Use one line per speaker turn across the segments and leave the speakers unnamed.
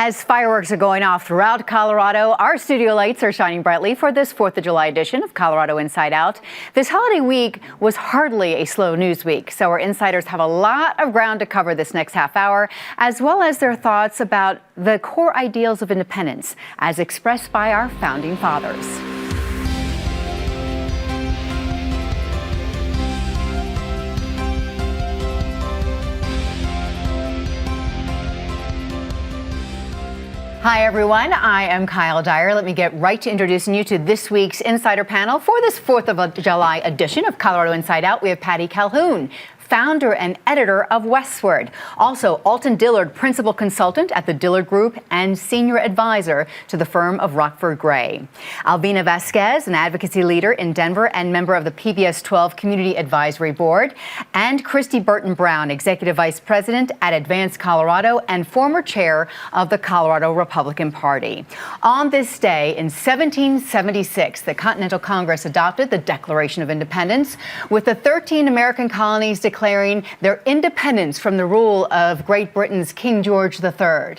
As fireworks are going off throughout Colorado, our studio lights are shining brightly for this 4th of July edition of Colorado Inside Out. This holiday week was hardly a slow news week, so our insiders have a lot of ground to cover this next half hour, as well as their thoughts about the core ideals of independence as expressed by our founding fathers. Hi, everyone. I am Kyle Dyer. Let me get right to introducing you to this week's Insider panel. For this 4th of July edition of Colorado Inside Out, we have Patty Calhoun, founder and editor of Westward. Also, Alton Dillard, principal consultant at the Dillard Group and senior advisor to the firm of Rockford Gray. Alvina Vasquez, an advocacy leader in Denver and member of the PBS 12 Community Advisory Board. And Christy Burton Brown, executive vice president at Advance Colorado and former chair of the Colorado Republican Party. On this day in 1776, the Continental Congress adopted the Declaration of Independence, with the 13 American colonies declaring their independence from the rule of Great Britain's King George III.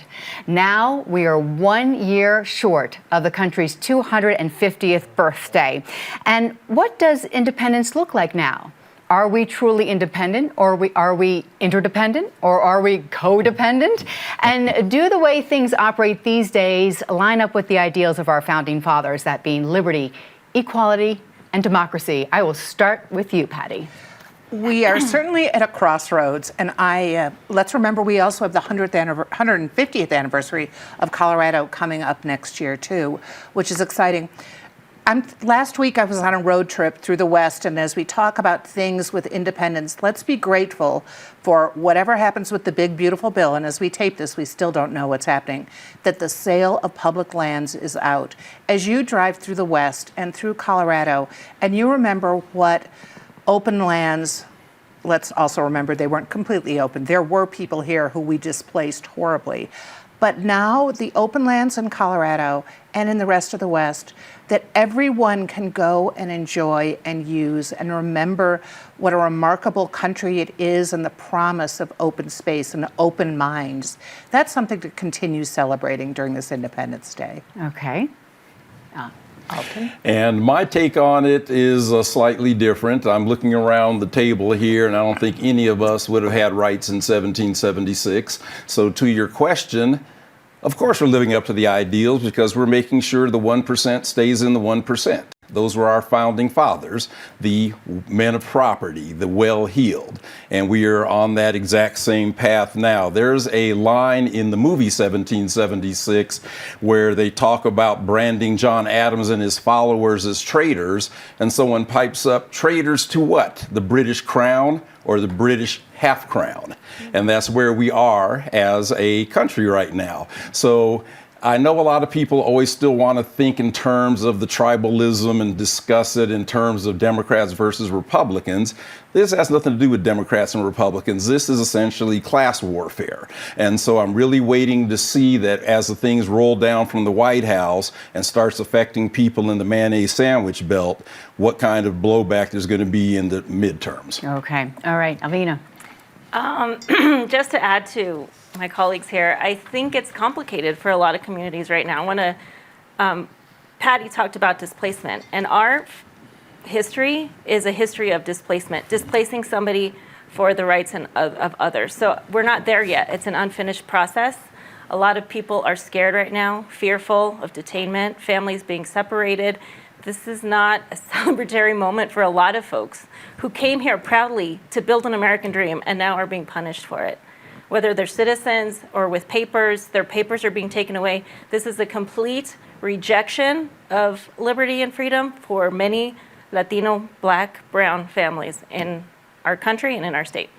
Now we are 1 year short of the country's 250th birthday. And what does independence look like now? Are we truly independent, or are we interdependent, or are we codependent? And do the way things operate these days line up with the ideals of our founding fathers, that being liberty, equality, and democracy? I will start with you, Patty.
We are certainly at a crossroads, and let's remember we also have the 150th anniversary of Colorado coming up next year too, which is exciting. Last week I was on a road trip through the West, and as we talk about things with independence, let's be grateful for whatever happens with the big beautiful bill, and as we tape this we still don't know what's happening, that the sale of public lands is out. As you drive through the West and through Colorado, and you remember what open lands, let's also remember they weren't completely open. There were people here who we displaced horribly. But now the open lands in Colorado and in the rest of the West that everyone can go and enjoy and use and remember what a remarkable country it is and the promise of open space and open minds. That's something to continue celebrating during this Independence Day.
Okay. Alton?
And my take on it is slightly different. I'm looking around the table here, and I don't think any of us would have had rights in 1776. So to your question, of course we're living up to the ideals because we're making sure the 1% stays in the 1%. Those were our founding fathers, the men of property, the well-heeled. And we are on that exact same path now. There's a line in the movie 1776 where they talk about branding John Adams and his followers as traitors. And someone pipes up, traitors to what? The British crown or the British half crown? And that's where we are as a country right now. So I know a lot of people always still want to think in terms of the tribalism and discuss it in terms of Democrats versus Republicans. This has nothing to do with Democrats and Republicans. This is essentially class warfare. And so I'm really waiting to see that as the things roll down from the White House and starts affecting people in the mayonnaise sandwich belt, what kind of blowback there's going to be in the midterms.
Okay. All right. Alvina.
Just to add to my colleagues here, I think it's complicated for a lot of communities right now. Patty talked about displacement, and our history is a history of displacement, displacing somebody for the rights of others. So we're not there yet. It's an unfinished process. A lot of people are scared right now, fearful of detainment, families being separated. This is not a celebratory moment for a lot of folks who came here proudly to build an American dream and now are being punished for it. Whether they're citizens or with papers, their papers are being taken away. This is a complete rejection of liberty and freedom for many Latino, Black, brown families in our country and in our state.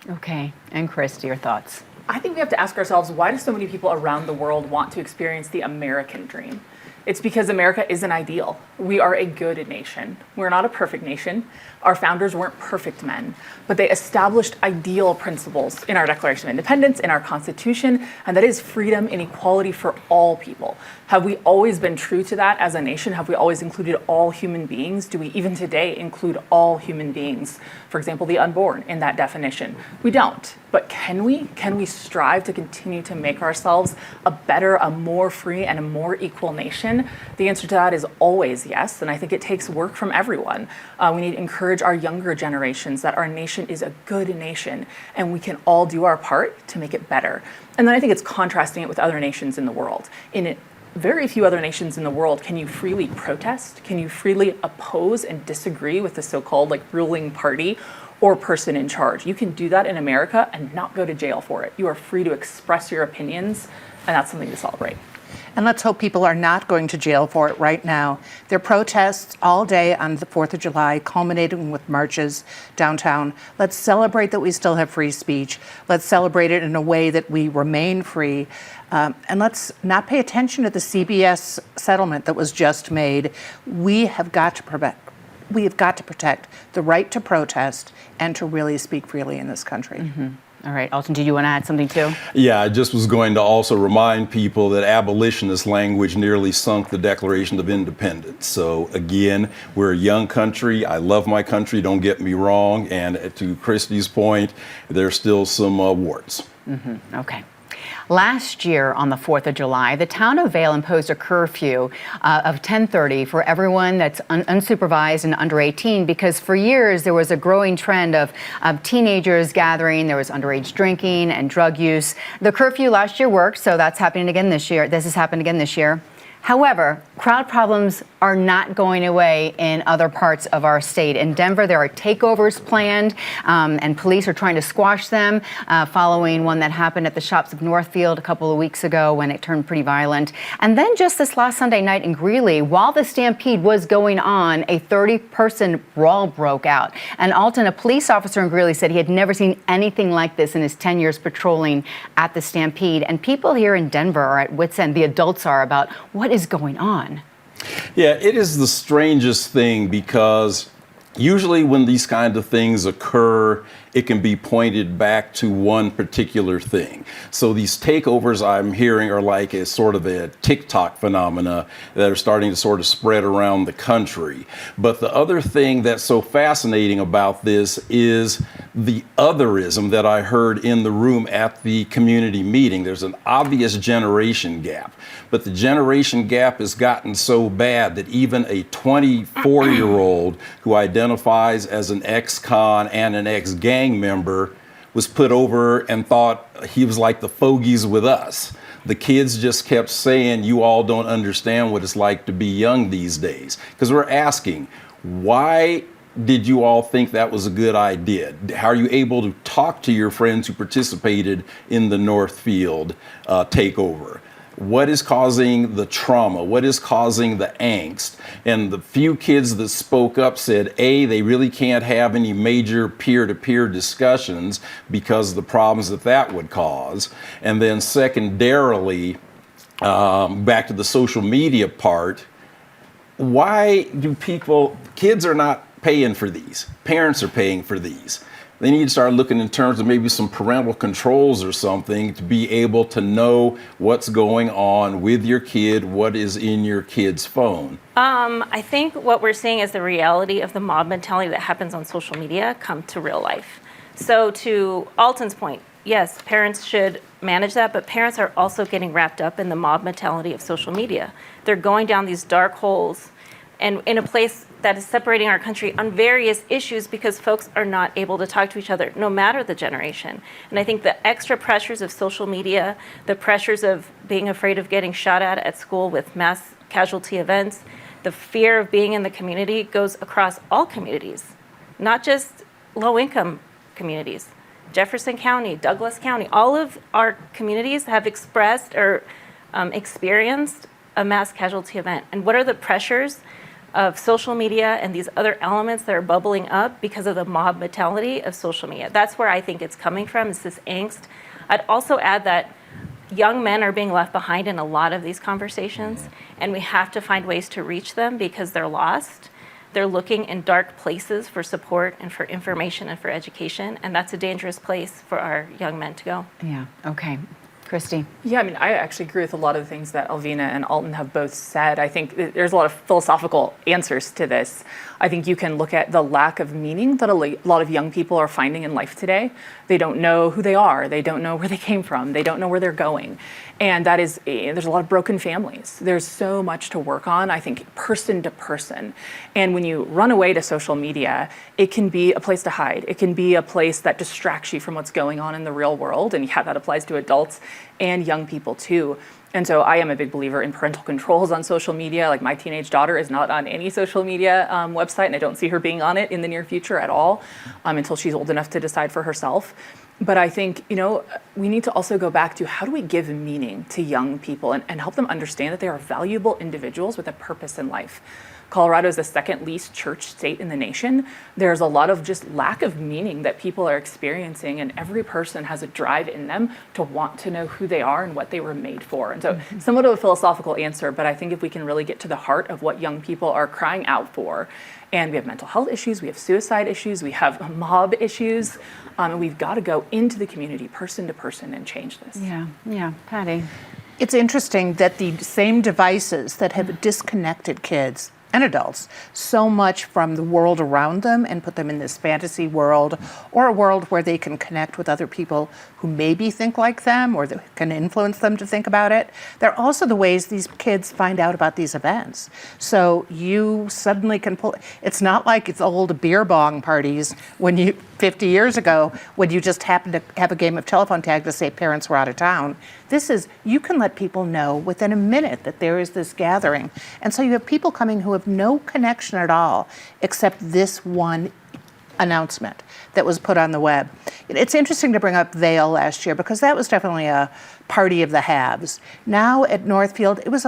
Okay. And Christy, your thoughts?
I think we have to ask ourselves, why do so many people around the world want to experience the American dream? It's because America isn't ideal. We are a good nation. We're not a perfect nation. Our founders weren't perfect men, but they established ideal principles in our Declaration of Independence, in our Constitution, and that is freedom and equality for all people. Have we always been true to that as a nation? Have we always included all human beings? Do we even today include all human beings? For example, the unborn in that definition. We don't. But can we? Can we strive to continue to make ourselves a better, a more free, and a more equal nation? The answer to that is always yes, and I think it takes work from everyone. We need to encourage our younger generations that our nation is a good nation, and we can all do our part to make it better. And then I think it's contrasting it with other nations in the world. In very few other nations in the world can you freely protest, can you freely oppose and disagree with the so-called ruling party or person in charge. You can do that in America and not go to jail for it. You are free to express your opinions, and that's something to celebrate.
And let's hope people are not going to jail for it right now. There are protests all day on the 4th of July, culminating with marches downtown. Let's celebrate that we still have free speech. Let's celebrate it in a way that we remain free. And let's not pay attention to the CBS settlement that was just made. We have got to protect the right to protest and to really speak freely in this country.
Mm-hmm. All right, Alton, did you want to add something too?
Yeah, I just was going to also remind people that abolitionist language nearly sunk the Declaration of Independence. So again, we're a young country. I love my country, don't get me wrong. And to Christy's point, there's still some warts.
Mm-hmm. Okay. Last year on the 4th of July, the town of Vail imposed a curfew of 10:30 for everyone that's unsupervised and under 18 because for years there was a growing trend of teenagers gathering, there was underage drinking and drug use. The curfew last year worked, so that's happening again this year. This has happened again this year. However, crowd problems are not going away in other parts of our state. In Denver, there are takeovers planned, and police are trying to squash them following one that happened at the shops of Northfield a couple of weeks ago when it turned pretty violent. And then just this last Sunday night in Greeley, while the stampede was going on, a 30-person brawl broke out. And Alton, a police officer in Greeley, said he had never seen anything like this in his 10 years patrolling at the stampede. And people here in Denver are at wit's end, the adults are, about what is going on.
Yeah, it is the strangest thing because usually when these kind of things occur, it can be pointed back to one particular thing. So these takeovers I'm hearing are like a sort of a TikTok phenomena that are starting to sort of spread around the country. But the other thing that's so fascinating about this is the otherism that I heard in the room at the community meeting. There's an obvious generation gap, but the generation gap has gotten so bad that even a 24-year-old who identifies as an ex-con and an ex-gang member was put over and thought he was like the fogies with us. The kids just kept saying, you all don't understand what it's like to be young these days. Because we're asking, why did you all think that was a good idea? How are you able to talk to your friends who participated in the Northfield takeover? What is causing the trauma? What is causing the angst? And the few kids that spoke up said, A, they really can't have any major peer-to-peer discussions because of the problems that would cause. And then secondarily, back to the social media part, why do kids are not paying for these? Parents are paying for these. They need to start looking in terms of maybe some parental controls or something to be able to know what's going on with your kid, what is in your kid's phone.
I think what we're seeing is the reality of the mob mentality that happens on social media come to real life. So to Alton's point, yes, parents should manage that, but parents are also getting wrapped up in the mob mentality of social media. They're going down these dark holes and in a place that is separating our country on various issues because folks are not able to talk to each other, no matter the generation. And I think the extra pressures of social media, the pressures of being afraid of getting shot at school with mass casualty events, the fear of being in the community goes across all communities, not just low-income communities. Jefferson County, Douglas County, all of our communities have expressed or experienced a mass casualty event. And what are the pressures of social media and these other elements that are bubbling up because of the mob mentality of social media? That's where I think it's coming from, is this angst. I'd also add that young men are being left behind in a lot of these conversations. and we have to find ways to reach them because they're lost. They're looking in dark places for support and for information and for education, and that's a dangerous place for our young men to go.
Yeah, okay. Christy.
Yeah, I mean, I actually agree with a lot of the things that Alvina and Alton have both said. I think there's a lot of philosophical answers to this. I think you can look at the lack of meaning that a lot of young people are finding in life today. They don't know who they are. They don't know where they came from. They don't know where they're going. And that is, there's a lot of broken families. There's so much to work on, I think, person to person. And when you run away to social media, it can be a place to hide. It can be a place that distracts you from what's going on in the real world. And yeah, that applies to adults and young people too. And so I am a big believer in parental controls on social media. Like my teenage daughter is not on any social media website, and I don't see her being on it in the near future at all until she's old enough to decide for herself. But I think, we need to also go back to how do we give meaning to young people and help them understand that they are valuable individuals with a purpose in life. Colorado is the second least church state in the nation. There's a lot of just lack of meaning that people are experiencing, and every person has a drive in them to want to know who they are and what they were made for. And so somewhat of a philosophical answer, but I think if we can really get to the heart of what young people are crying out for, and we have mental health issues, we have suicide issues, we have mob issues, and we've got to go into the community, person to person, and change this.
Yeah, Patty.
It's interesting that the same devices that have disconnected kids and adults so much from the world around them and put them in this fantasy world or a world where they can connect with other people who maybe think like them or that can influence them to think about it. They're also the ways these kids find out about these events. So you suddenly can pull, it's not like it's old beer bong parties when 50 years ago when you just happened to have a game of telephone tag to say parents were out of town. This is, you can let people know within a minute that there is this gathering. And so you have people coming who have no connection at all except this one announcement that was put on the web. It's interesting to bring up Vail last year because that was definitely a party of the haves. Now at Northfield, it was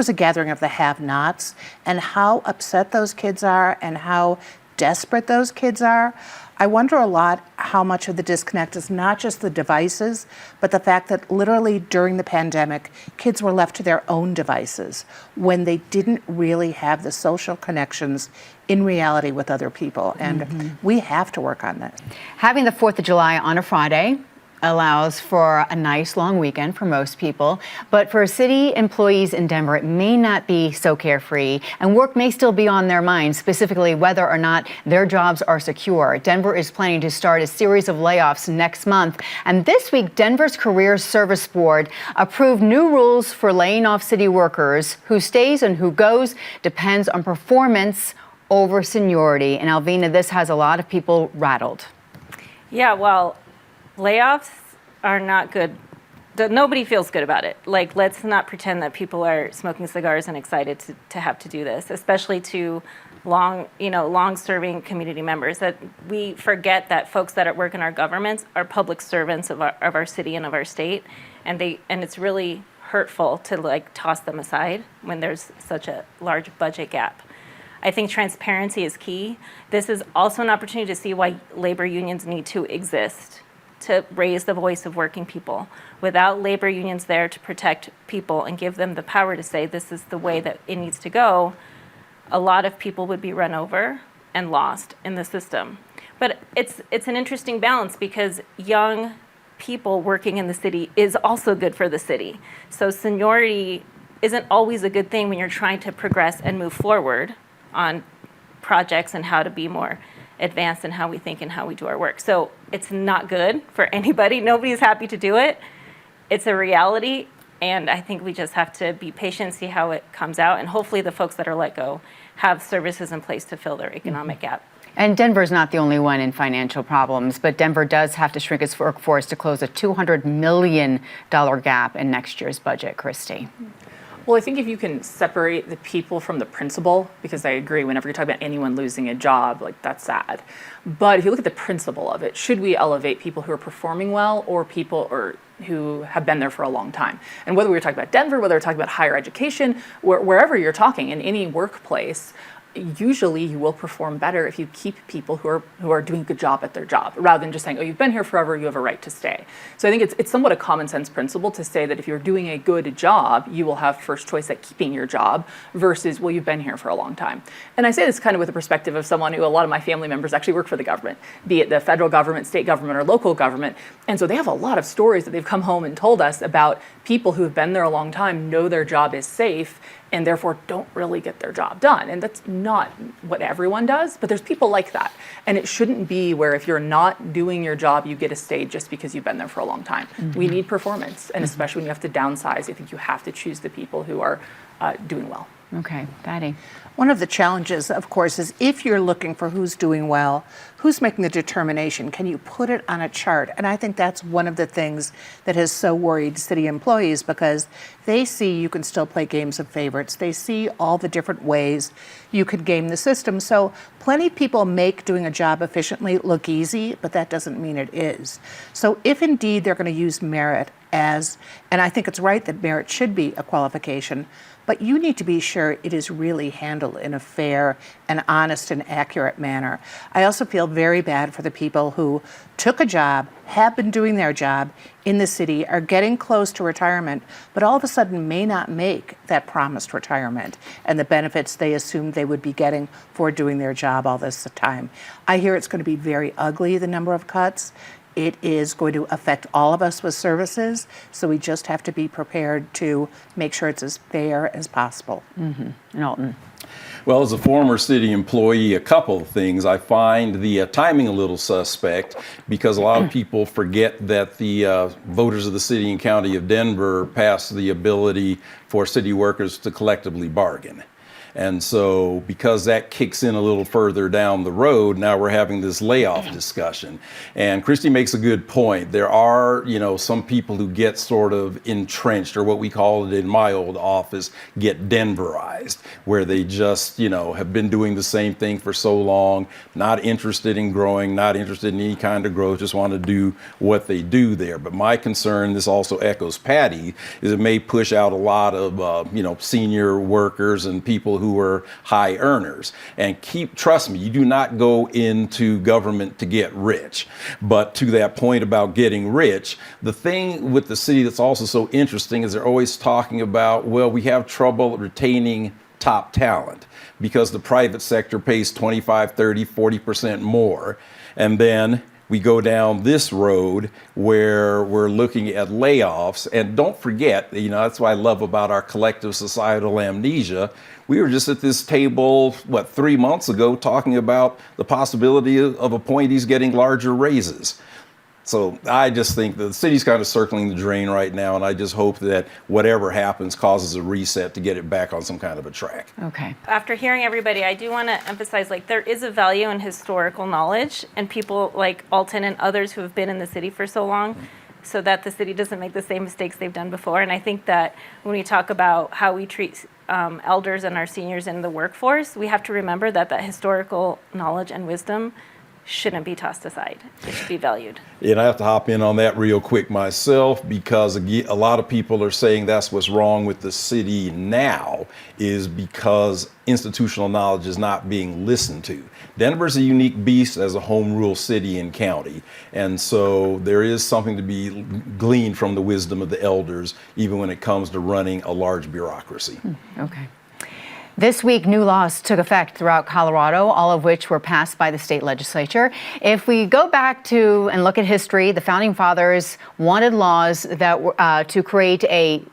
a gathering of the have-nots, and how upset those kids are and how desperate those kids are. I wonder a lot how much of the disconnect is not just the devices, but the fact that literally during the pandemic, kids were left to their own devices when they didn't really have the social connections in reality with other people. And we have to work on that.
Having the 4th of July on a Friday allows for a nice long weekend for most people, but for city employees in Denver, it may not be so carefree, and work may still be on their minds, specifically whether or not their jobs are secure. Denver is planning to start a series of layoffs next month, and this week, Denver's Career Service Board approved new rules for laying off city workers. Who stays and who goes depends on performance over seniority. And Alvina, this has a lot of people rattled.
Yeah, well, layoffs are not good. Nobody feels good about it. Like, let's not pretend that people are smoking cigars and excited to have to do this, especially to long-serving community members. That we forget that folks that work in our governments are public servants of our city and of our state, and it's really hurtful to toss them aside when there's such a large budget gap. I think transparency is key. This is also an opportunity to see why labor unions need to exist, to raise the voice of working people. Without labor unions there to protect people and give them the power to say this is the way that it needs to go, a lot of people would be run over and lost in the system. But it's an interesting balance because young people working in the city is also good for the city. So seniority isn't always a good thing when you're trying to progress and move forward on projects and how to be more advanced in how we think and how we do our work. So it's not good for anybody. Nobody's happy to do it. It's a reality, and I think we just have to be patient, see how it comes out, and hopefully the folks that are let go have services in place to fill their economic gap.
And Denver's not the only one in financial problems, but Denver does have to shrink its workforce to close a $200 million gap in next year's budget. Christy.
Well, I think if you can separate the people from the principle, because I agree, whenever you're talking about anyone losing a job, that's sad. But if you look at the principle of it, should we elevate people who are performing well or people who have been there for a long time? And whether we're talking about Denver, whether we're talking about higher education, wherever you're talking, in any workplace, usually you will perform better if you keep people who are doing a good job at their job, rather than just saying, oh, you've been here forever, you have a right to stay. So I think it's somewhat a common sense principle to say that if you're doing a good job, you will have first choice at keeping your job versus, well, you've been here for a long time. And I say this kind of with the perspective of someone who a lot of my family members actually work for the government, be it the federal government, state government, or local government. And so they have a lot of stories that they've come home and told us about people who have been there a long time, know their job is safe, and therefore don't really get their job done. And that's not what everyone does, but there's people like that. And it shouldn't be where if you're not doing your job, you get to stay just because you've been there for a long time. We need performance, and especially when you have to downsize, I think you have to choose the people who are doing well.
Okay, Patty.
One of the challenges, of course, is if you're looking for who's doing well, who's making the determination, can you put it on a chart? And I think that's one of the things that has so worried city employees, because they see you can still play games of favorites. They see all the different ways you could game the system. So plenty of people make doing a job efficiently look easy, but that doesn't mean it is. So if indeed they're going to use merit as, and I think it's right that merit should be a qualification, but you need to be sure it is really handled in a fair and honest and accurate manner. I also feel very bad for the people who took a job, have been doing their job in the city, are getting close to retirement, but all of a sudden may not make that promised retirement and the benefits they assumed they would be getting for doing their job all this time. I hear it's going to be very ugly, the number of cuts. It is going to affect all of us with services, so we just have to be prepared to make sure it's as fair as possible.
Mm-hmm. Alton.
Well, as a former city employee, a couple of things. I find the timing a little suspect because a lot of people forget that the voters of the city and county of Denver passed the ability for city workers to collectively bargain. And so because that kicks in a little further down the road, now we're having this layoff discussion. And Christy makes a good point. There are, some people who get sort of entrenched, or what we call it in my old office, get Denverized, where they just, have been doing the same thing for so long, not interested in growing, not interested in any kind of growth, just want to do what they do there. But my concern, this also echoes Patty, is it may push out a lot of, senior workers and people who are high earners. And trust me, you do not go into government to get rich. But to that point about getting rich, the thing with the city that's also so interesting is they're always talking about, well, we have trouble retaining top talent because the private sector pays 25, 30, 40% more. And then we go down this road where we're looking at layoffs. And don't forget, that's what I love about our collective societal amnesia. We were just at this table, 3 months ago, talking about the possibility of appointees getting larger raises. So I just think the city's kind of circling the drain right now, and I just hope that whatever happens causes a reset to get it back on some kind of a track.
Okay.
After hearing everybody, I do want to emphasize, there is a value in historical knowledge and people like Alton and others who have been in the city for so long, so that the city doesn't make the same mistakes they've done before. And I think that when we talk about how we treat elders and our seniors in the workforce, we have to remember that historical knowledge and wisdom shouldn't be tossed aside. It should be valued.
And I have to hop in on that real quick myself, because a lot of people are saying that's what's wrong with the city now, is because institutional knowledge is not being listened to. Denver's a unique beast as a home rule city and county. And so there is something to be gleaned from the wisdom of the elders, even when it comes to running a large bureaucracy.
Okay. This week, new laws took effect throughout Colorado, all of which were passed by the state legislature. If we go back to and look at history, the founding fathers wanted laws that were to create a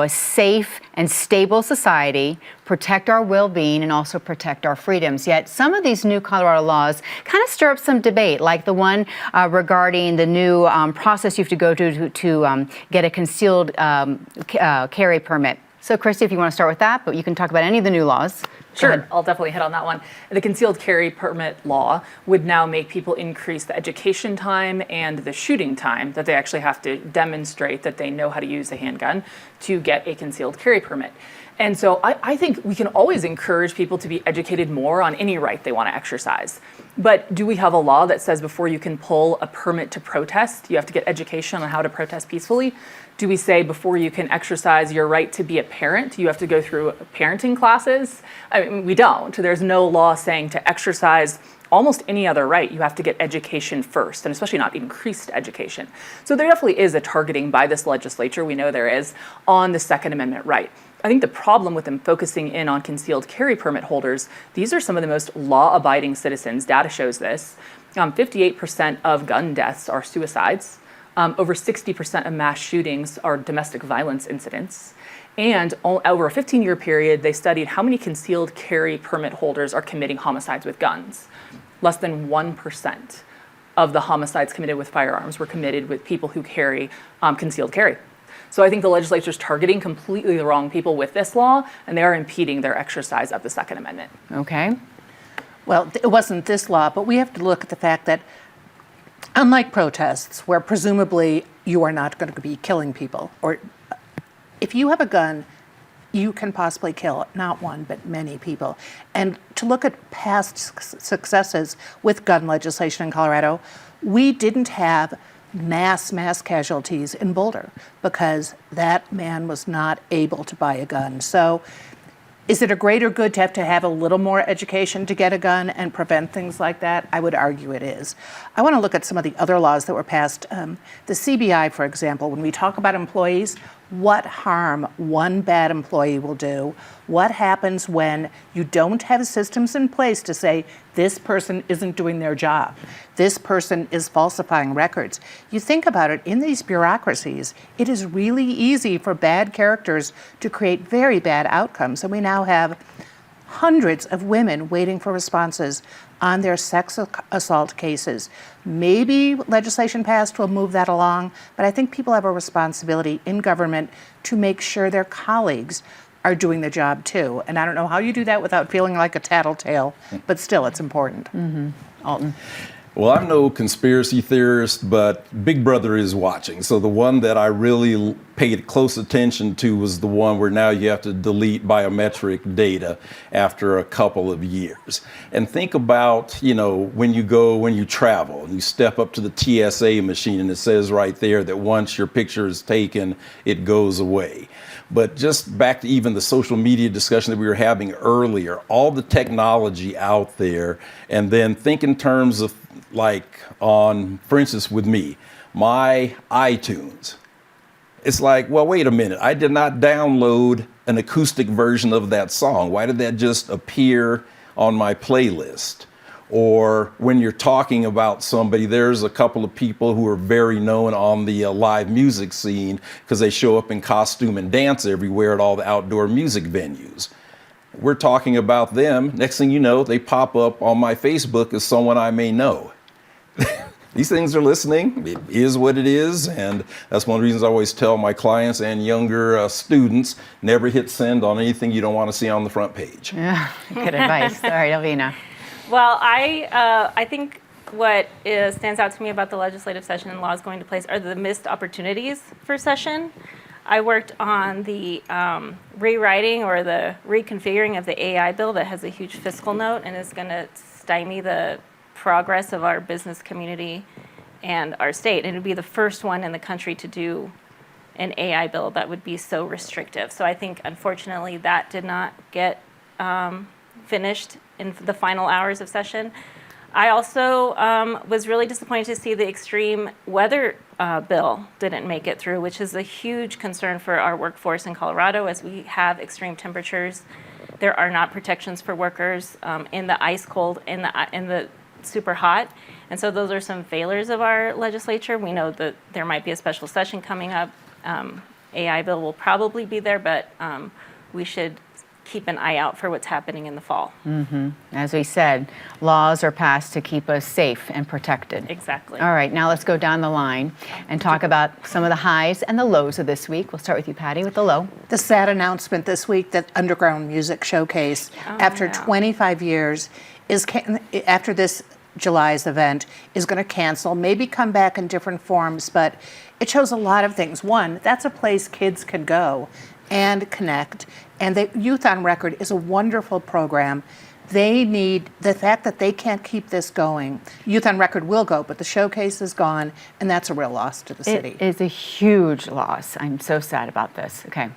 safe and stable society, protect our well-being, and also protect our freedoms. Yet some of these new Colorado laws kind of stir up some debate, like the one regarding the new process you have to go to get a concealed carry permit. So, Christy, if you want to start with that, but you can talk about any of the new laws.
Sure, I'll definitely hit on that one. The concealed carry permit law would now make people increase the education time and the shooting time that they actually have to demonstrate that they know how to use a handgun to get a concealed carry permit. And so I think we can always encourage people to be educated more on any right they want to exercise. But do we have a law that says before you can pull a permit to protest, you have to get education on how to protest peacefully? Do we say before you can exercise your right to be a parent, you have to go through parenting classes? I mean, we don't. There's no law saying to exercise almost any other right, you have to get education first, and especially not increased education. So there definitely is a targeting by this legislature, we know there is, on the Second Amendment right. I think the problem with them focusing in on concealed carry permit holders, these are some of the most law-abiding citizens. Data shows this. 58% of gun deaths are suicides. Over 60% of mass shootings are domestic violence incidents. And over a 15-year period, they studied how many concealed carry permit holders are committing homicides with guns. Less than 1% of the homicides committed with firearms were committed with people who carry concealed carry. So I think the legislature is targeting completely the wrong people with this law, and they are impeding their exercise of the Second Amendment.
Okay.
Well, it wasn't this law, but we have to look at the fact that unlike protests, where presumably you are not going to be killing people, or if you have a gun, you can possibly kill not one, but many people. And to look at past successes with gun legislation in Colorado, we didn't have mass casualties in Boulder because that man was not able to buy a gun. So is it a greater good to have a little more education to get a gun and prevent things like that? I would argue it is. I want to look at some of the other laws that were passed. The CBI, for example, when we talk about employees, what harm one bad employee will do, what happens when you don't have systems in place to say this person isn't doing their job, this person is falsifying records. You think about it, in these bureaucracies, it is really easy for bad characters to create very bad outcomes. And we now have hundreds of women waiting for responses on their sex assault cases. Maybe legislation passed will move that along, but I think people have a responsibility in government to make sure their colleagues are doing the job too. And I don't know how you do that without feeling like a tattletale, but still it's important.
Mm-hmm. Alton.
Well, I'm no conspiracy theorist, but Big Brother is watching. So the one that I really paid close attention to was the one where now you have to delete biometric data after a couple of years. And think about, when you travel and you step up to the TSA machine and it says right there that once your picture is taken, it goes away. But just back to even the social media discussion that we were having earlier, all the technology out there, and then think in terms of for instance, with me, my iTunes. It's like, well, wait a minute. I did not download an acoustic version of that song. Why did that just appear on my playlist? Or when you're talking about somebody, there's a couple of people who are very known on the live music scene because they show up in costume and dance everywhere at all the outdoor music venues. We're talking about them. Next thing you know, they pop up on my Facebook as someone I may know. These things are listening. It is what it is. And that's one of the reasons I always tell my clients and younger students, never hit send on anything you don't want to see on the front page.
Yeah, good advice. All right, Elvina.
Well, I think what stands out to me about the legislative session and laws going into place are the missed opportunities for session. I worked on the rewriting or the reconfiguring of the AI bill that has a huge fiscal note and is going to stymie the progress of our business community and our state. And it would be the first one in the country to do an AI bill that would be so restrictive. So I think, unfortunately, that did not get finished in the final hours of session. I also was really disappointed to see the extreme weather bill didn't make it through, which is a huge concern for our workforce in Colorado as we have extreme temperatures. There are not protections for workers in the ice cold, in the super hot. And so those are some failures of our legislature. We know that there might be a special session coming up. AI bill will probably be there, but we should keep an eye out for what's happening in the fall.
Mm-hmm. As we said, laws are passed to keep us safe and protected.
Exactly.
All right, now let's go down the line and talk about some of the highs and the lows of this week. We'll start with you, Patty, with the low.
The sad announcement this week that Underground Music Showcase, after 25 years, after this July's event, is going to cancel, maybe come back in different forms, but it shows a lot of things. One, that's a place kids can go and connect And the Youth on Record is a wonderful program. They need the fact that they can't keep this going. Youth on Record will go, but the showcase is gone, and that's a real loss to the city.
It is a huge loss. I'm so sad about this. Okay.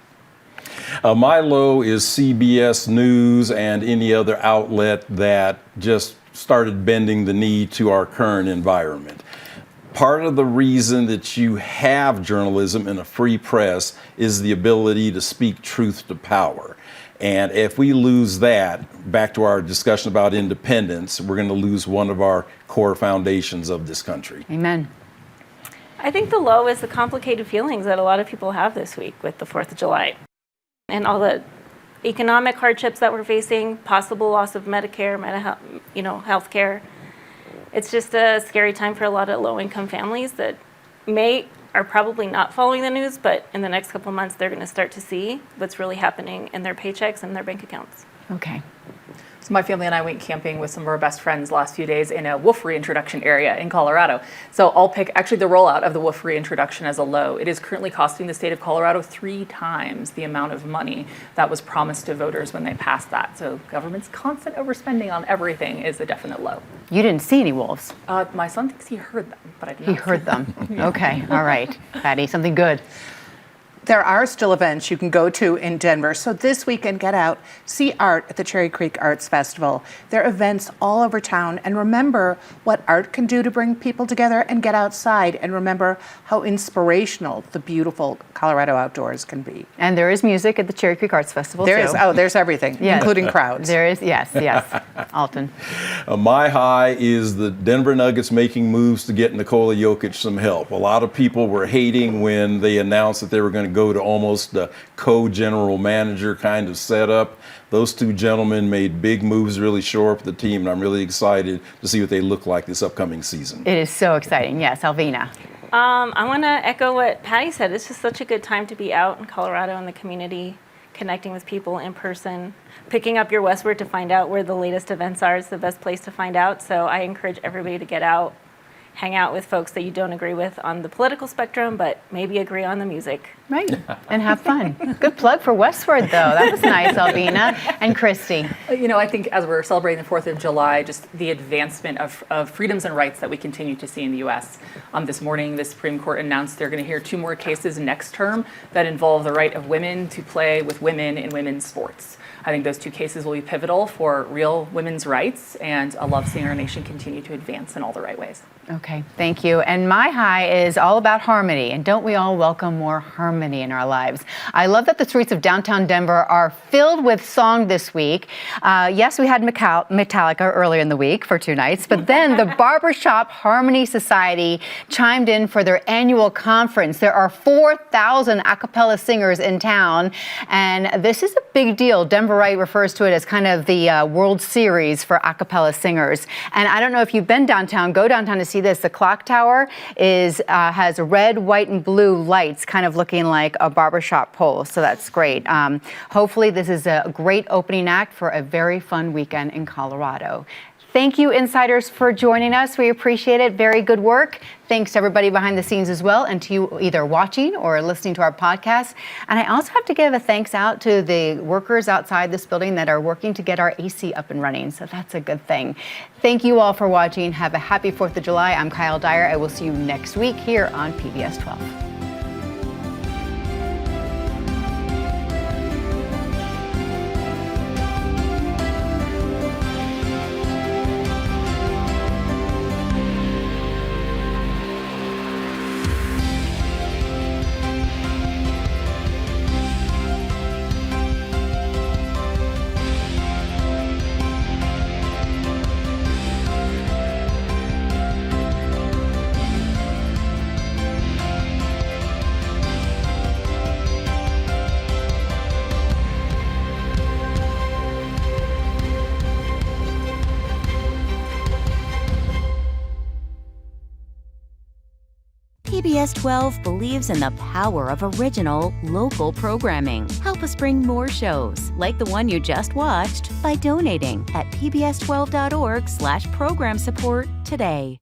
My low is CBS News and any other outlet that just started bending the knee to our current environment. Part of the reason that you have journalism and a free press is the ability to speak truth to power. And if we lose that, back to our discussion about independence, we're going to lose one of our core foundations of this country.
Amen.
I think the low is the complicated feelings that a lot of people have this week with the 4th of July and all the economic hardships that we're facing, possible loss of Medicare, health care. It's just a scary time for a lot of low-income families that are probably not following the news, but in the next couple of months, they're going to start to see what's really happening in their paychecks and their bank accounts.
Okay.
So my family and I went camping with some of our best friends last few days in a wolf reintroduction area in Colorado. So I'll pick actually the rollout of the wolf reintroduction as a low. It is currently costing the state of Colorado 3 times the amount of money that was promised to voters when they passed that. So government's constant overspending on everything is a definite low.
You didn't see any wolves.
My son thinks he heard them, but I did not.
He heard them. Okay. All right. Patty, something good.
There are still events you can go to in Denver. So this weekend, get out, see art at the Cherry Creek Arts Festival. There are events all over town. And remember what art can do to bring people together, and get outside and remember how inspirational the beautiful Colorado outdoors can be.
And there is music at the Cherry Creek Arts Festival,
There
too.
is, there's everything,
Yes.
including crowds.
There is, yes. Alton.
My high is the Denver Nuggets making moves to get Nikola Jokic some help. A lot of people were hating when they announced that they were going to go to almost a co-general manager kind of setup. Those two gentlemen made big moves, really shore up the team, and I'm really excited to see what they look like this upcoming season.
It is so exciting. Yes, Alvina.
I want to echo what Patty said. It's just such a good time to be out in Colorado in the community, connecting with people in person, picking up your Westward to find out where the latest events are is the best place to find out. So I encourage everybody to get out, hang out with folks that you don't agree with on the political spectrum, but maybe agree on the music.
Right. And have fun. Good plug for Westward, though. That was nice, Alvina. And Christy.
I think as we're celebrating the 4th of July, just the advancement of freedoms and rights that we continue to see in the U.S. This morning, the Supreme Court announced they're going to hear 2 more cases next term that involve the right of women to play with women in women's sports. I think those 2 cases will be pivotal for real women's rights, and I love seeing our nation continue to advance in all the right ways.
Okay, thank you. And my high is all about harmony. And don't we all welcome more harmony in our lives? I love that the streets of downtown Denver are filled with song this week. Yes, we had Metallica earlier in the week for 2 nights, but then the Barbershop Harmony Society chimed in for their annual conference. There are 4,000 a cappella singers in town, and this is a big deal. Denver Wright refers to it as kind of the World Series for a cappella singers. And I don't know if you've been downtown, go downtown to see this. The clock tower has red, white, and blue lights kind of looking like a barbershop pole, so that's great. Hopefully this is a great opening act for a very fun weekend in Colorado. Thank you, Insiders, for joining us. We appreciate it. Very good work. Thanks to everybody behind the scenes as well, and to you either watching or listening to our podcast. And I also have to give a thanks out to the workers outside this building that are working to get our AC up and running, so that's a good thing. Thank you all for watching. Have a happy 4th of July. I'm Kyle Dyer. I will see you next week here on PBS 12.
PBS 12 believes in the power of original, local programming. Help us bring more shows, like the one you just watched, by donating at pbs12.org/program support today.